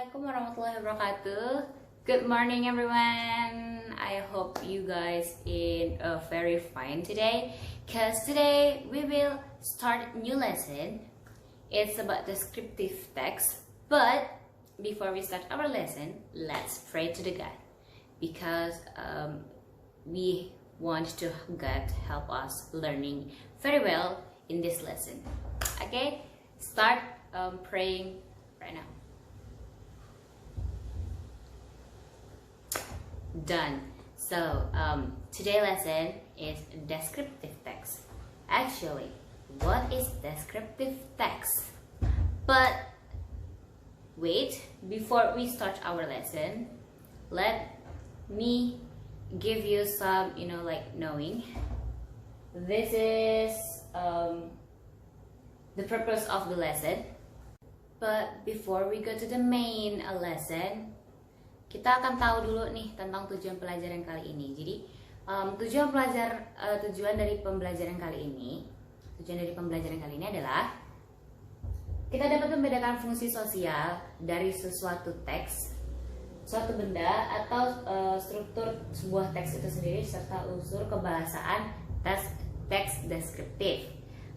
Assalamualaikum warahmatullahi wabarakatuh. Good morning everyone. I hope you guys in a very fine today. Cause today we will start a new lesson. It's about descriptive text. But before we start our lesson, let's pray to the God. Because we want to God help us learning very well in this lesson. Okay, start praying right now. Done. So today's lesson is descriptive text. Actually, what is descriptive text? But wait, before we start our lesson, let me give you some, knowing. This is the purpose of the lesson. But before we go to the main lesson, kita akan tahu dulu nih tentang tujuan pelajaran kali ini. Jadi tujuan dari pembelajaran kali ini adalah kita dapat membedakan fungsi sosial dari sesuatu teks, suatu benda atau struktur sebuah teks itu sendiri serta unsur kebahasaan teks deskriptif.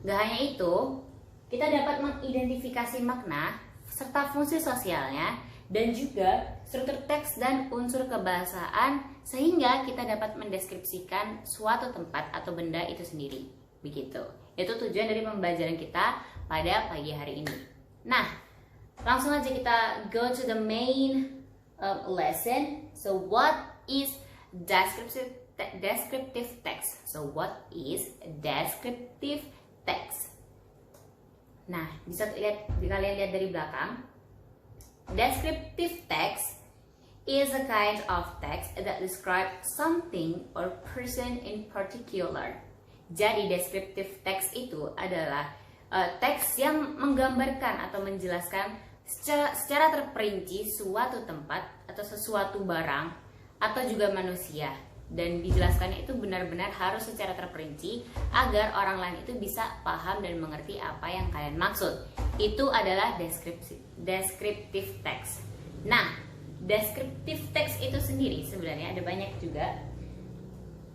Gak hanya itu, kita dapat mengidentifikasi makna serta fungsi sosialnya dan juga struktur teks dan unsur kebahasaan sehingga kita dapat mendeskripsikan suatu tempat atau benda itu sendiri. Begitu. Itu tujuan dari pembelajaran kita pada pagi hari ini. Nah, langsung aja kita go to the main lesson. So what is descriptive text? So what is descriptive text? Nah, bisa kalian lihat dari belakang. Descriptive text is a kind of text that describes something or person in particular. Jadi descriptive text itu adalah teks yang menggambarkan atau menjelaskan secara terperinci suatu tempat atau sesuatu barang atau juga manusia. Dan dijelaskannya itu benar-benar harus secara terperinci agar orang lain itu bisa paham dan mengerti apa yang kalian maksud. Itu adalah descriptive text. Nah, descriptive text itu sendiri sebenarnya ada banyak juga.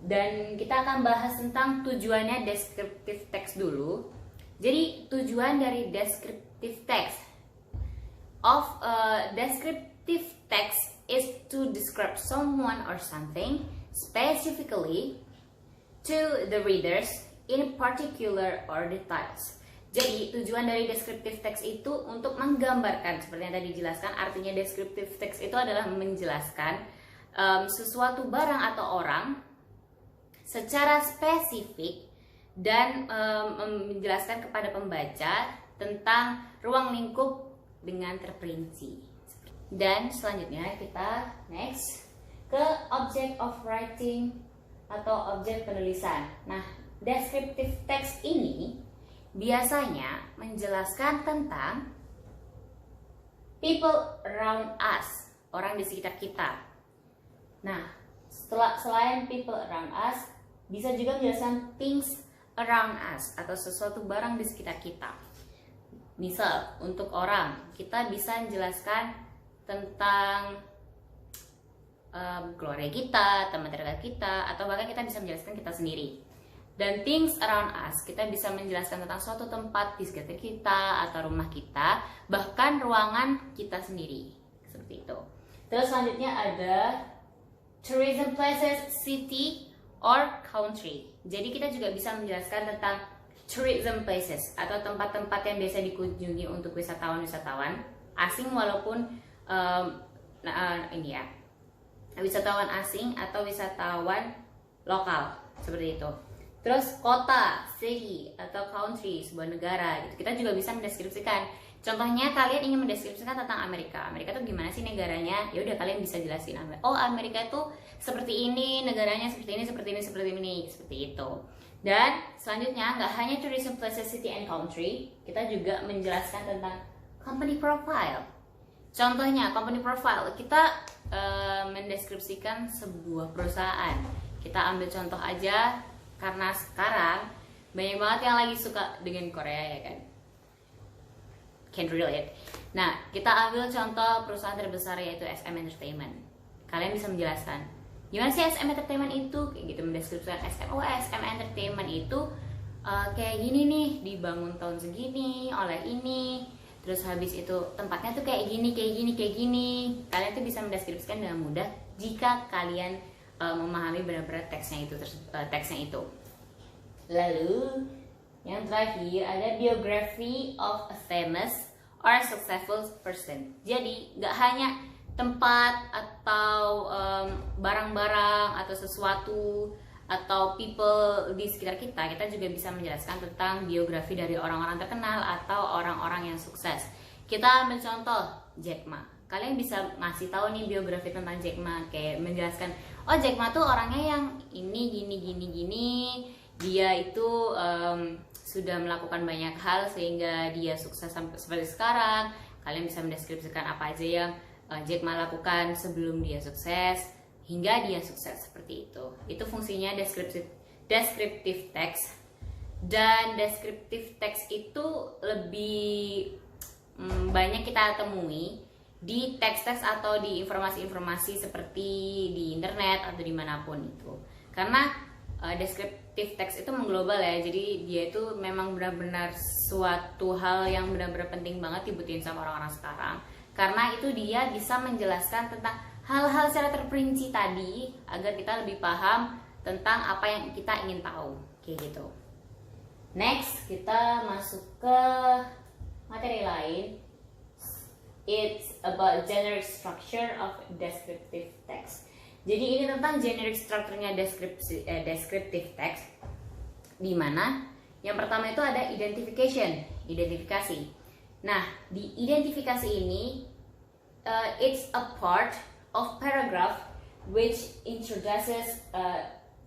Dan kita akan bahas tentang tujuannya descriptive text dulu. Jadi tujuan dari descriptive text descriptive text is to describe someone or something specifically to the readers in particular or details. Jadi tujuan dari descriptive text itu untuk menggambarkan, seperti yang tadi dijelaskan. Artinya descriptive text itu adalah menjelaskan sesuatu barang atau orang secara spesifik dan menjelaskan kepada pembaca tentang ruang lingkup dengan terperinci. Dan selanjutnya kita next ke object of writing atau objek penulisan. Nah, descriptive text ini biasanya menjelaskan tentang people around us, orang di sekitar kita. Nah, selain people around us, bisa juga menjelaskan things around us atau sesuatu barang di sekitar kita. Misal, untuk orang, kita bisa menjelaskan tentang keluarga kita, teman terdekat kita, atau bahkan kita bisa menjelaskan kita sendiri. Dan things around us, kita bisa menjelaskan tentang suatu tempat di sekitar kita atau rumah kita, bahkan ruangan kita sendiri, seperti itu. Terus selanjutnya ada tourism places, city, or country. Jadi kita juga bisa menjelaskan tentang tourism places atau tempat-tempat yang biasa dikunjungi untuk wisatawan-wisatawan asing walaupun wisatawan asing atau wisatawan lokal, seperti itu. Terus kota, city atau country, sebuah negara gitu. Kita juga bisa mendeskripsikan. Contohnya kalian ingin mendeskripsikan tentang Amerika. Amerika tuh gimana sih negaranya? Ya udah kalian bisa jelasin. Oh, Amerika tuh seperti ini, negaranya seperti ini, seperti itu. Dan selanjutnya nggak hanya tourism places, city and country, kita juga menjelaskan tentang company profile. Contohnya company profile, kita mendeskripsikan sebuah perusahaan. Kita ambil contoh aja karena sekarang banyak banget yang lagi suka dengan Korea, ya kan? Can't relate. Nah, kita ambil contoh perusahaan terbesar yaitu SM Entertainment. Kalian bisa menjelaskan gimana sih SM Entertainment itu, kayak gitu, mendeskripsikan SM Entertainment itu kayak gini nih, dibangun tahun segini oleh ini, terus habis itu tempatnya tuh kayak gini, kayak gini, kayak gini. Kalian tuh bisa mendeskripsikan dengan mudah jika kalian memahami benar-benar teksnya itu. Lalu yang terakhir ada biography of a famous or successful person. Jadi nggak hanya tempat atau barang-barang atau sesuatu atau people di sekitar kita, kita juga bisa menjelaskan tentang biografi dari orang-orang terkenal atau orang-orang yang sukses. Kita ambil contoh Jack Ma. Kalian bisa ngasih tahu nih biografi tentang Jack Ma, kayak menjelaskan, oh Jack Ma tuh orangnya yang ini gini. Dia itu sudah melakukan banyak hal sehingga dia sukses sampai seperti sekarang. Kalian bisa mendeskripsikan apa aja yang Jack Ma lakukan sebelum dia sukses hingga dia sukses, seperti itu. Itu fungsinya descriptive text. Dan descriptive text itu lebih banyak kita temui di teks-teks atau di informasi-informasi seperti di internet atau dimanapun itu. Karena descriptive text itu mengglobal ya, jadi dia itu memang benar-benar suatu hal yang benar-benar penting banget dibutuhin sama orang-orang sekarang. Karena itu dia bisa menjelaskan tentang hal-hal secara terperinci tadi agar kita lebih paham tentang apa yang kita ingin tahu, kayak gitu. Next, kita masuk ke materi lain. It's about generic structure of descriptive text. Jadi ini tentang generic strukturnya descriptive text, di mana yang pertama itu ada identifikasi. Nah, di identifikasi ini it's a part of paragraph which introduces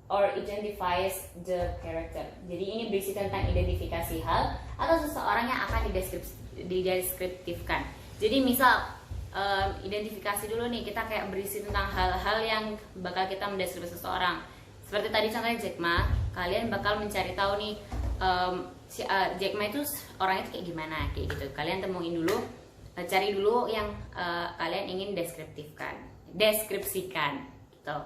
or identifies the character. Jadi ini berisi tentang identifikasi hal atau seseorang yang akan dideskriptifkan. Jadi misal identifikasi dulu nih, kita kayak berisi tentang hal-hal yang bakal kita mendeskripsi seseorang. Seperti tadi contohnya Jack Ma, kalian bakal mencari tahu nih Jack Ma itu orangnya itu kayak gimana, kayak gitu. Kalian temuin dulu, cari dulu yang kalian ingin deskripsikan gitu.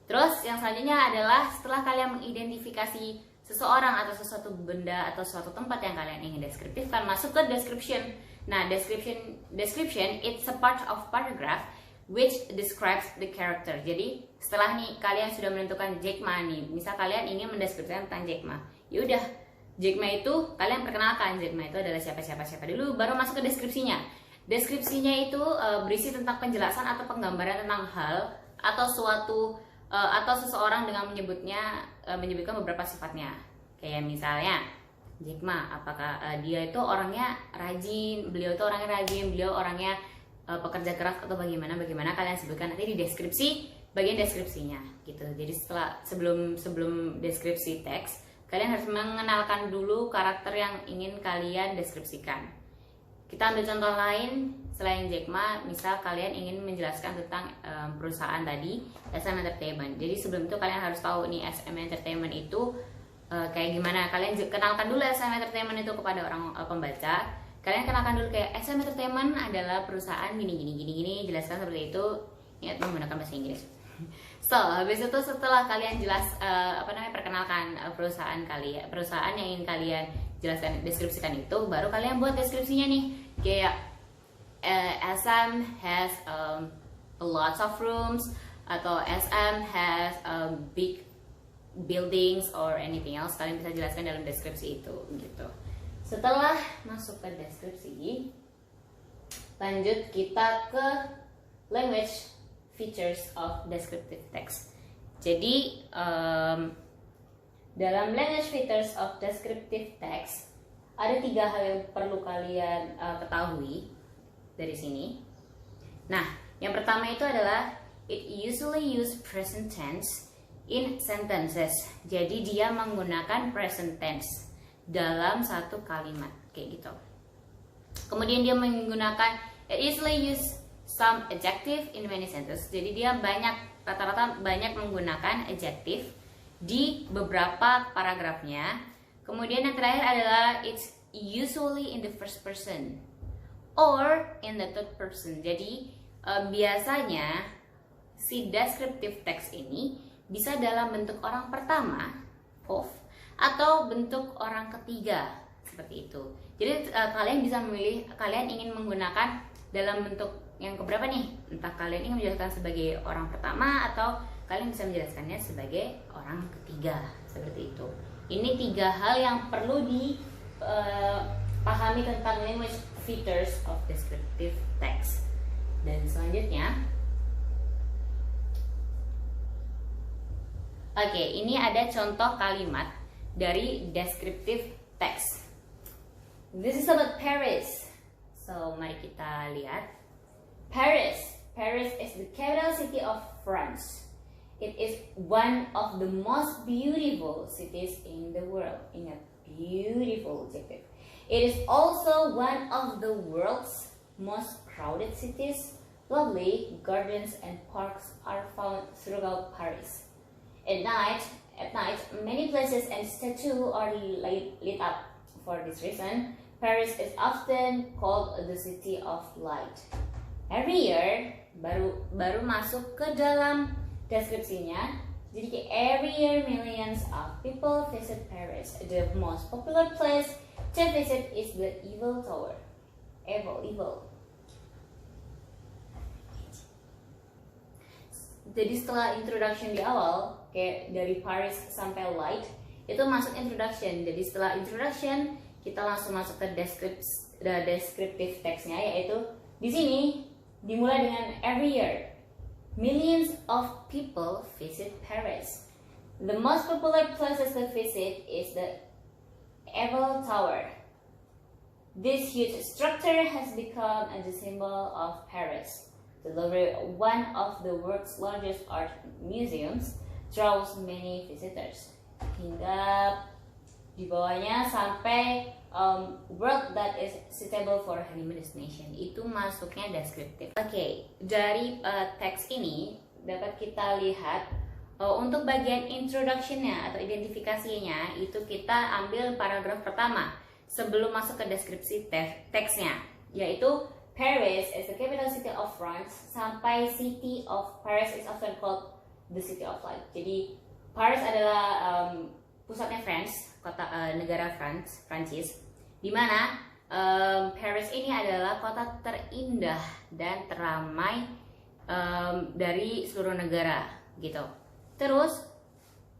Terus yang selanjutnya adalah setelah kalian mengidentifikasi seseorang atau sesuatu benda atau suatu tempat yang kalian ingin deskriptifkan, masuk ke description. Nah, description it's a part of paragraph which describes the character. Jadi setelah nih kalian sudah menentukan Jack Ma nih, misal kalian ingin mendeskripsikan tentang Jack Ma, yaudah Jack Ma itu kalian perkenalkan Jack Ma itu adalah siapa dulu, baru masuk ke deskripsinya. Deskripsinya itu berisi tentang penjelasan atau penggambaran tentang hal atau suatu atau seseorang dengan menyebutkan beberapa sifatnya. Kayak misalnya Jack Ma, apakah dia itu orangnya rajin, beliau orangnya pekerja keras atau bagaimana kalian sebutkan nanti di bagian deskripsinya gitu. Jadi sebelum deskripsi teks, kalian harus mengenalkan dulu karakter yang ingin kalian deskripsikan. Kita ambil contoh lain selain Jack Ma, misal kalian ingin menjelaskan tentang perusahaan tadi, SM Entertainment. Jadi sebelum itu kalian harus tahu nih SM Entertainment itu kayak gimana. Kalian kenalkan dulu SM Entertainment itu kepada orang pembaca. Kalian kenalkan dulu kayak SM Entertainment adalah perusahaan gini, jelaskan seperti itu. Ingat menggunakan bahasa Inggris. So, habis itu setelah kalian perkenalkan perusahaan yang ingin kalian jelaskan, deskripsikan itu, baru kalian buat deskripsinya nih. Kayak SM has a lots of rooms, atau SM has big buildings or anything else. Kalian bisa jelaskan dalam deskripsi itu gitu. Setelah masuk ke deskripsi, lanjut kita ke language features of descriptive text. Jadi dalam language features of descriptive text ada 3 hal yang perlu kalian ketahui dari sini. Nah, yang pertama itu adalah it usually use present tense in sentences. Jadi dia menggunakan present tense dalam satu kalimat kayak gitu. Kemudian dia menggunakan it usually use some adjective in many sentences. Jadi dia rata-rata banyak menggunakan adjective di beberapa paragrafnya. Kemudian yang terakhir adalah it's usually in the first person or in the third person. Jadi biasanya si descriptive text ini bisa dalam bentuk orang pertama, of, atau bentuk orang ketiga, seperti itu. Jadi kalian bisa memilih kalian ingin menggunakan dalam bentuk yang keberapa nih. Entah kalian ingin menjelaskan sebagai orang pertama atau kalian bisa menjelaskannya sebagai orang ketiga, seperti itu. Ini 3 hal yang perlu dipahami tentang language features of descriptive text. Dan selanjutnya, oke, ini ada contoh kalimat dari descriptive text. This is about Paris. So, mari kita lihat. Paris. Paris is the capital city of France. It is one of the most beautiful cities in the world. Ingat, beautiful adjective. It is also one of the world's most crowded cities. Lovely gardens and parks are found throughout Paris. At night, many places and statues are lit up. For this reason, Paris is often called the city of light. Every year, baru masuk ke dalam deskripsinya. Jadi every year millions of people visit Paris. The most popular place to visit is the Eiffel Tower. Eiffel. Jadi setelah introduction di awal, kayak dari Paris sampai light, itu masuk introduction. Jadi setelah introduction, kita langsung masuk ke descriptive textnya, yaitu di sini dimulai dengan every year. Millions of people visit Paris. The most popular places to visit is the Eiffel Tower. This huge structure has become a symbol of Paris. One of the world's largest art museums draws many visitors. Hingga di bawahnya sampai world that is suitable for honeymoon destination, itu masuknya deskriptif. Oke, dari teks ini dapat kita lihat untuk bagian introduction-nya atau identifikasinya itu kita ambil paragraf pertama sebelum masuk ke deskripsi teksnya, yaitu Paris is the capital city of France sampai city of Paris is often called the city of light. Jadi Paris adalah pusatnya France, negara Prancis, di mana Paris ini adalah kota terindah dan teramai dari seluruh negara, gitu. Terus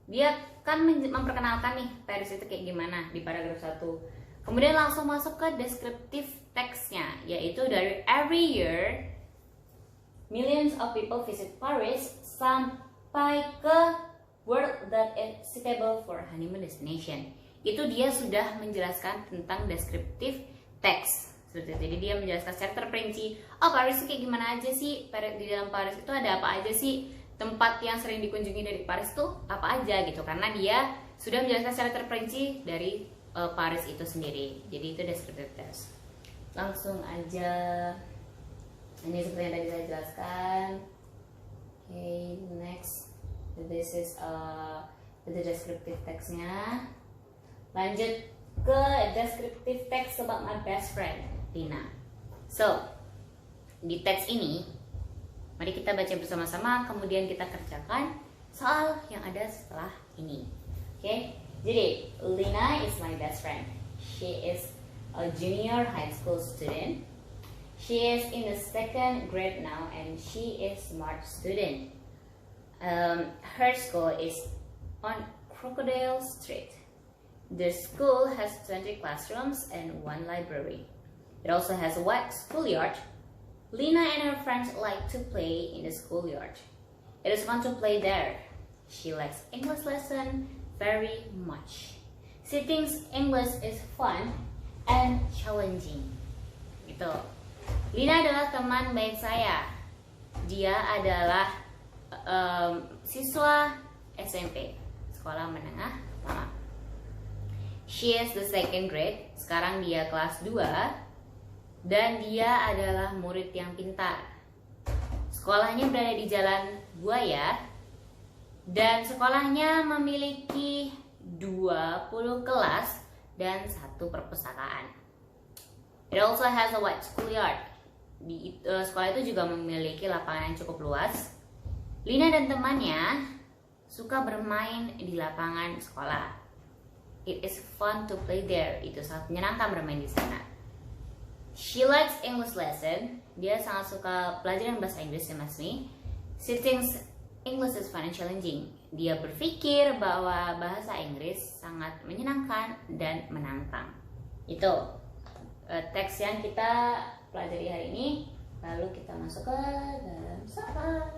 dia kan memperkenalkan nih Paris itu kayak gimana di paragraf 1. Kemudian langsung masuk ke deskriptif teksnya, yaitu dari every year millions of people visit Paris sampai ke world that is suitable for honeymoon destination. Itu dia sudah menjelaskan tentang deskriptif teks. Jadi dia menjelaskan secara terperinci, Paris itu kayak gimana aja sih, di dalam Paris itu ada apa aja sih, tempat yang sering dikunjungi dari Paris tuh apa aja gitu, karena dia sudah menjelaskan secara terperinci dari Paris itu sendiri. Jadi itu deskriptif teks. Langsung aja, ini seperti yang tadi saya jelaskan. Okay, next. This is the descriptive text-nya. Lanjut ke descriptive text about my best friend, Lina. So, di teks ini, mari kita baca bersama-sama, kemudian kita kerjakan soal yang ada setelah ini. Oke, jadi Lina is my best friend. She is a junior high school student. She is in the 2nd grade now, and she is smart student. Her school is on Crocodile Street. The school has 20 classrooms and 1 library. It also has a wide schoolyard. Lina and her friends like to play in the schoolyard. It is fun to play there. She likes English lesson very much. She thinks English is fun and challenging. Gitu. Lina adalah teman baik saya. Dia adalah siswa SMP, sekolah menengah pertama. She is the 2nd grade. Sekarang dia kelas 2. Dan dia adalah murid yang pintar. Sekolahnya berada di Jalan Buaya. Dan sekolahnya memiliki 20 kelas dan 1 perpustakaan. It also has a wide schoolyard. Di sekolah itu juga memiliki lapangan yang cukup luas. Lina dan temannya suka bermain di lapangan sekolah. It is fun to play there. Itu sangat menyenangkan bermain di sana. She likes English lesson. Dia sangat suka pelajaran bahasa Inggris ya Mas Mi. She thinks English is fun and challenging. Dia berpikir bahwa bahasa Inggris sangat menyenangkan dan menantang. Itu teks yang kita pelajari hari ini. Lalu kita masuk ke dalam soal.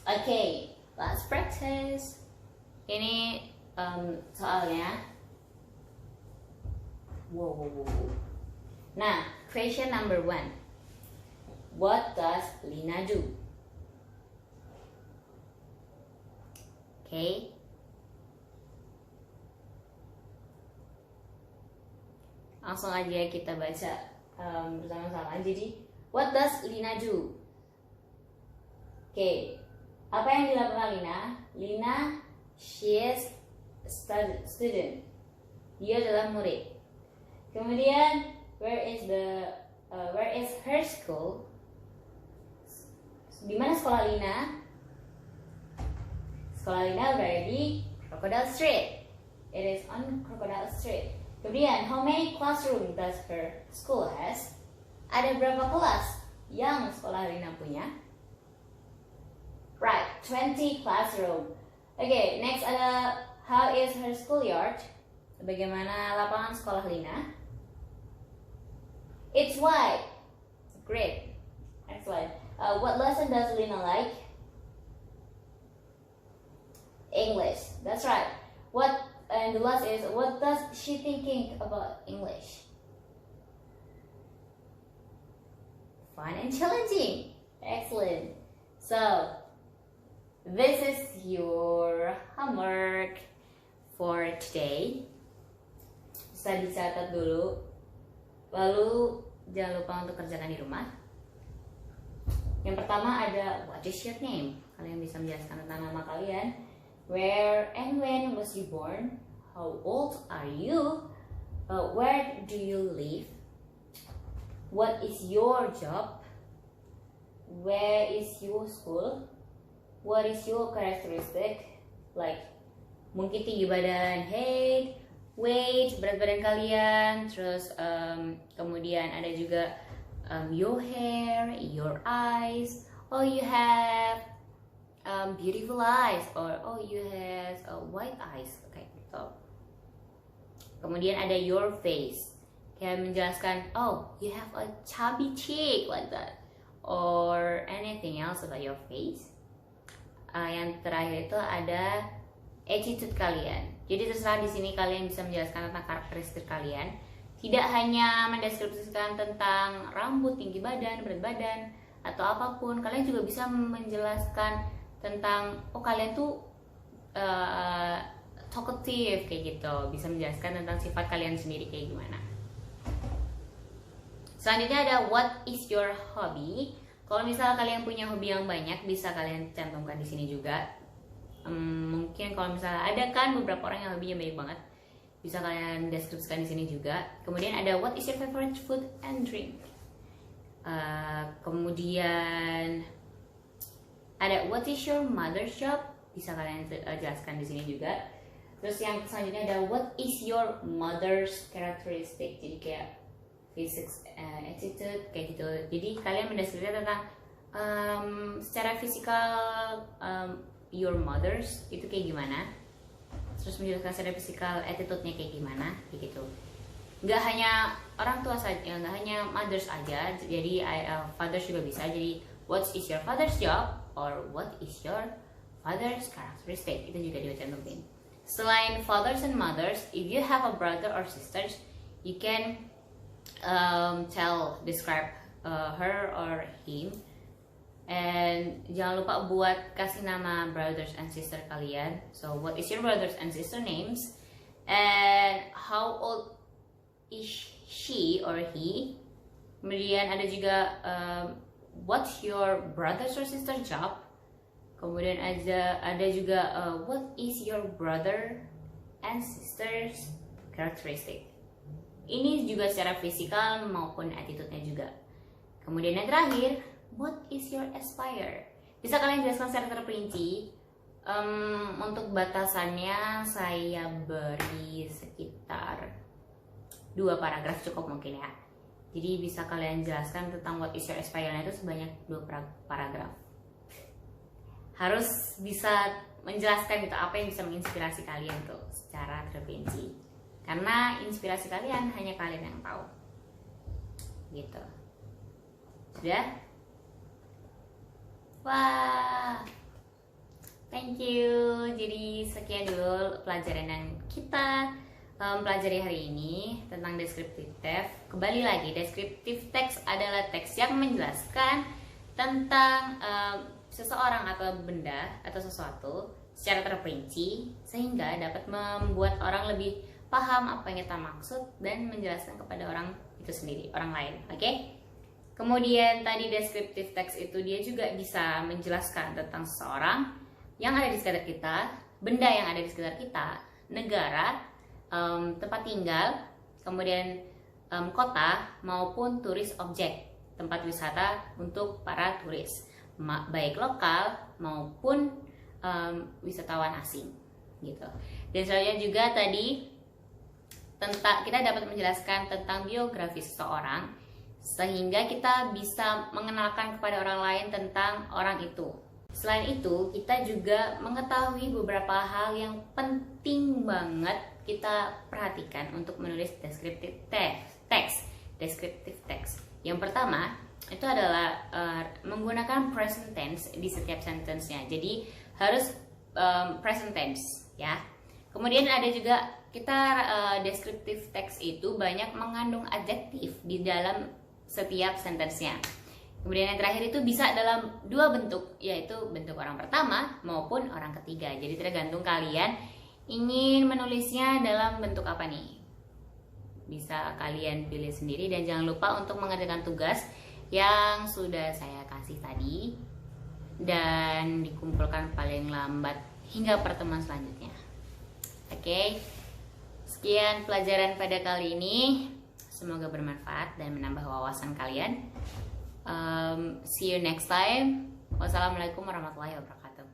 Okay, let's practice. Ini soalnya. Wow. Nah, question number 1. What does Lina do? Okay. Langsung aja kita baca bersama-sama. Jadi, what does Lina do? Okay. Apa yang dilakukan Lina? Lina, she is student. Dia adalah murid. Kemudian, where is her school? Di mana sekolah Lina? Sekolah Lina berada di Crocodile Street. It is on Crocodile Street. Kemudian, how many classroom does her school has? Ada berapa kelas yang sekolah Lina punya? Right, 20 classroom. Okay, next ada how is her schoolyard? Bagaimana lapangan sekolah Lina? It's wide. Great. Excellent. What lesson does Lina like? English. That's right. And the last is, what does she thinking about English? Fun and challenging. Excellent. So, this is your homework for today. Bisa dicatat dulu. Lalu, jangan lupa untuk kerjakan di rumah. Yang pertama ada, what is your name? Kalian bisa menjelaskan tentang nama kalian. Where and when was you born? How old are you? Where do you live? What is your job? Where is your school? What is your characteristic? Like mungkin tinggi badan, height, weight, berat badan kalian. Terus kemudian ada juga your hair, your eyes. Oh, you have beautiful eyes, or oh, you have white eyes, kayak gitu. Kemudian ada your face, kayak menjelaskan, oh, you have a chubby cheek, like that, or anything else about your face. Yang terakhir itu ada attitude kalian. Jadi terserah di sini kalian bisa menjelaskan tentang karakteristik kalian. Tidak hanya mendeskripsikan tentang rambut, tinggi badan, berat badan, atau apapun. Kalian juga bisa menjelaskan tentang, oh kalian tuh talkative kayak gitu. Bisa menjelaskan tentang sifat kalian sendiri kayak gimana. Selanjutnya ada what is your hobby? Kalau misalnya kalian punya hobi yang banyak, bisa kalian cantumkan di sini juga. Mungkin kalau misalnya ada kan beberapa orang yang hobinya banyak banget, bisa kalian deskripsikan di sini juga. Kemudian ada what is your favorite food and drink? Kemudian ada what is your mother's job? Bisa kalian jelaskan di sini juga. Terus yang selanjutnya ada what is your mother's characteristic? Jadi kayak physics, attitude kayak gitu. Jadi kalian mendeskripsikan tentang secara fisikal your mother's itu kayak gimana. Terus menjelaskan secara fisikal attitude-nya kayak gimana, kayak gitu. Nggak hanya orang tua saja, nggak hanya mothers aja. Jadi fathers juga bisa. Jadi what is your father's job? Or what is your father's characteristic? Itu juga dicantumin. Selain fathers and mothers, if you have a brother or sisters, you can describe her or him. And jangan lupa buat kasih nama brothers and sister kalian. So what is your brothers and sister names? And how old is she or he? Kemudian ada juga what's your brother's or sister job? Kemudian ada juga what is your brother and sister's characteristic? Ini juga secara fisikal maupun attitude-nya juga. Kemudian yang terakhir, what is your aspire? Bisa kalian jelaskan secara terperinci? Untuk batasannya saya beri sekitar 2 paragraf cukup mungkin ya. Jadi bisa kalian jelaskan tentang what is your aspire itu sebanyak 2 paragraf. Harus bisa menjelaskan gitu apa yang bisa menginspirasi kalian tuh secara terperinci. Karena inspirasi kalian hanya kalian yang tahu. Gitu. Sudah? Wah. Thank you. Jadi sekian dulu pelajaran yang kita pelajari hari ini tentang descriptive text. Kembali lagi, descriptive text adalah teks yang menjelaskan tentang seseorang atau benda atau sesuatu secara terperinci sehingga dapat membuat orang lebih paham apa yang kita maksud dan menjelaskan kepada orang itu sendiri, orang lain. Oke? Kemudian tadi descriptive text itu dia juga bisa menjelaskan tentang seseorang yang ada di sekitar kita, benda yang ada di sekitar kita, negara, tempat tinggal, kemudian kota maupun turis objek, tempat wisata untuk para turis, baik lokal maupun wisatawan asing, gitu. Dan selanjutnya juga tadi tentang kita dapat menjelaskan tentang biografi seseorang sehingga kita bisa mengenalkan kepada orang lain tentang orang itu. Selain itu, kita juga mengetahui beberapa hal yang penting banget kita perhatikan untuk menulis descriptive text. Descriptive text. Yang pertama, itu adalah menggunakan present tense di setiap sentence-nya. Jadi harus present tense ya. Kemudian ada juga kita descriptive text itu banyak mengandung adjektif di dalam setiap sentence-nya. Kemudian yang terakhir itu bisa dalam 2 bentuk, yaitu bentuk orang pertama maupun orang ketiga. Jadi tergantung kalian ingin menulisnya dalam bentuk apa nih. Bisa kalian pilih sendiri dan jangan lupa untuk mengerjakan tugas yang sudah saya kasih tadi dan dikumpulkan paling lambat hingga pertemuan selanjutnya. Oke, sekian pelajaran pada kali ini. Semoga bermanfaat dan menambah wawasan kalian. See you next time. Wassalamualaikum warahmatullahi wabarakatuh.